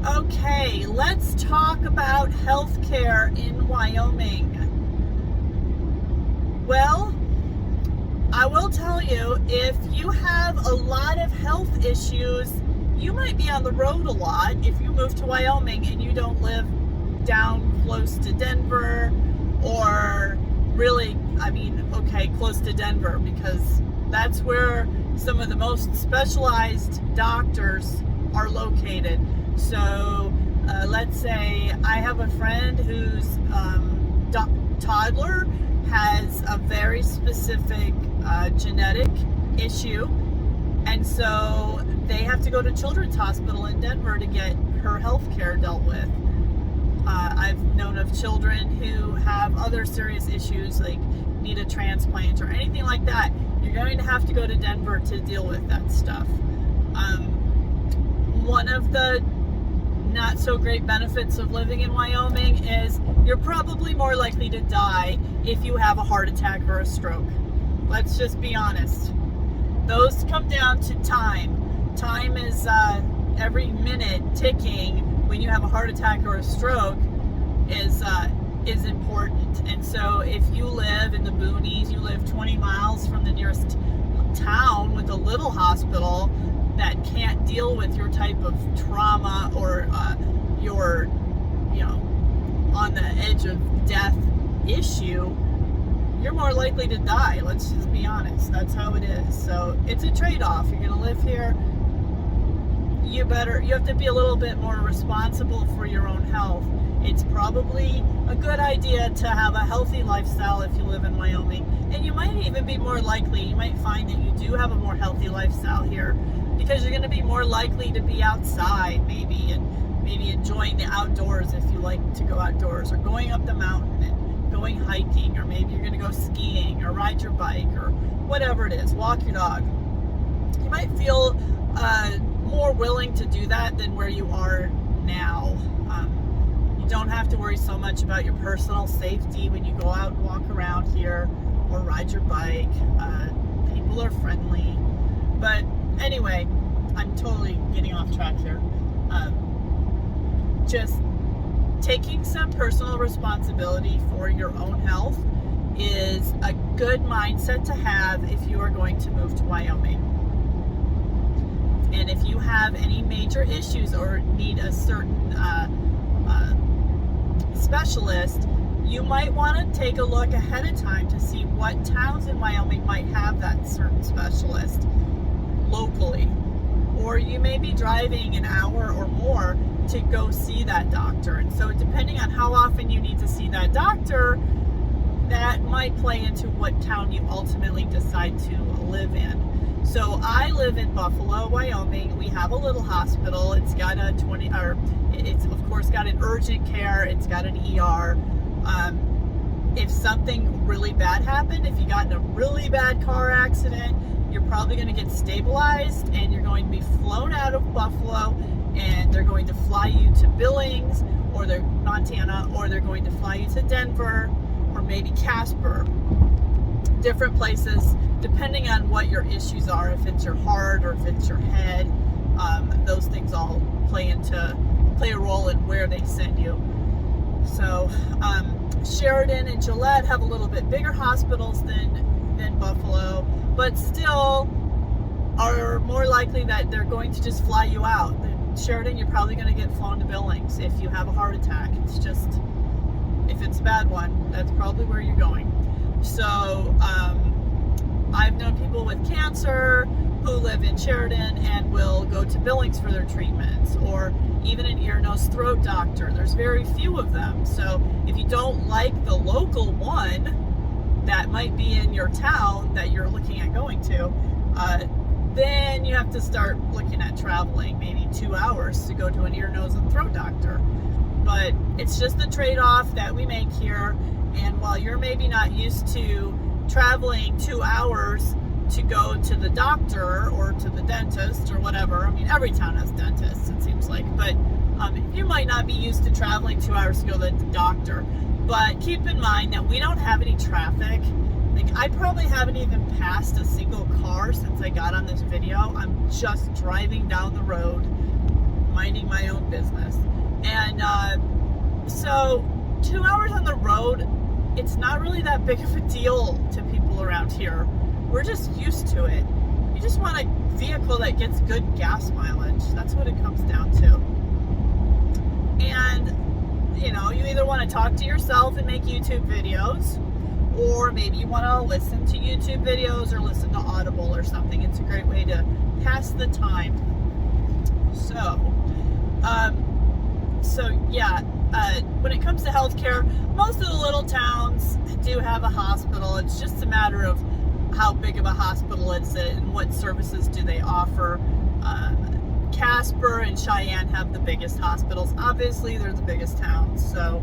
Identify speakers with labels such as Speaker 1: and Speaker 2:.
Speaker 1: Okay, let's talk about healthcare in Wyoming. Well, I will tell you, if you have a lot of health issues, you might be on the road a lot if you move to Wyoming and you don't live down close to Denver, or really, close to Denver, because that's where some of the most specialized doctors are located. So let's say I have a friend whose toddler has a very specific genetic issue, and so they have to go to Children's Hospital in Denver to get her health care dealt with. I've known of children who have other serious issues, like need a transplant or anything like that. You're going to have to go to Denver to deal with that stuff. One of the not so great benefits of living in Wyoming is you're probably more likely to die if you have a heart attack or a stroke. Let's just be honest. Those come down to time. Time is every minute ticking when you have a heart attack or a stroke is important. And so if you live in the boonies, you live 20 miles from the nearest town with a little hospital that can't deal with your type of trauma, or your, on the edge of death issue, you're more likely to die. Let's just be honest. That's how it is. So it's a trade-off. You're going to live here. You have to be a little bit more responsible for your own health. It's probably a good idea to have a healthy lifestyle if you live in Wyoming. And you might even be more likely, you might find that you do have a more healthy lifestyle here, because you're going to be more likely to be outside maybe, and maybe enjoying the outdoors if you like to go outdoors, or going up the mountain and going hiking, or maybe you're going to go skiing or ride your bike or whatever it is, walk your dog. You might feel more willing to do that than where you are now. You don't have to worry so much about your personal safety when you go out and walk around here or ride your bike. People are friendly. But anyway, I'm totally getting off track here. Just taking some personal responsibility for your own health is a good mindset to have if you are going to move to Wyoming. And if you have any major issues or need a certain specialist, you might want to take a look ahead of time to see what towns in Wyoming might have that certain specialist locally. Or you may be driving an hour or more to go see that doctor. And so depending on how often you need to see that doctor, that might play into what town you ultimately decide to live in. So I live in Buffalo, Wyoming. We have a little hospital. It's got it's of course got an urgent care. It's got an ER. If something really bad happened, if you got in a really bad car accident, you're probably going to get stabilized and you're going to be flown out of Buffalo, and they're going to fly you to Billings or Montana, or they're going to fly you to Denver or maybe Casper. Different places, depending on what your issues are, if it's your heart or if it's your head. Those things all play a role in where they send you. So Sheridan and Gillette have a little bit bigger hospitals than Buffalo, but still are more likely that they're going to just fly you out. Sheridan, you're probably going to get flown to Billings if you have a heart attack. It's just, if it's a bad one, that's probably where you're going. So I've known people with cancer who live in Sheridan and will go to Billings for their treatments, or even an ear, nose, throat doctor. There's very few of them. So if you don't like the local one that might be in your town that you're looking at going to, then you have to start looking at traveling maybe 2 hours to go to an ear, nose, and throat doctor. But it's just the trade-off that we make here. And while you're maybe not used to traveling 2 hours to go to the doctor or to the dentist or whatever, I mean, every town has dentists, it seems like, but you might not be used to traveling 2 hours to go to the doctor. But keep in mind that we don't have any traffic. Like, I probably haven't even passed a single car since I got on this video. I'm just driving down the road, minding my own business. And so 2 hours on the road, it's not really that big of a deal to people around here. We're just used to it. You just want a vehicle that gets good gas mileage. That's what it comes down to. And, you know, you either want to talk to yourself and make YouTube videos, or maybe you want to listen to YouTube videos or listen to Audible or something. It's a great way to pass the time. When it comes to healthcare, most of the little towns do have a hospital. It's just a matter of how big of a hospital is it and what services do they offer. Casper and Cheyenne have the biggest hospitals. Obviously, they're the biggest towns, so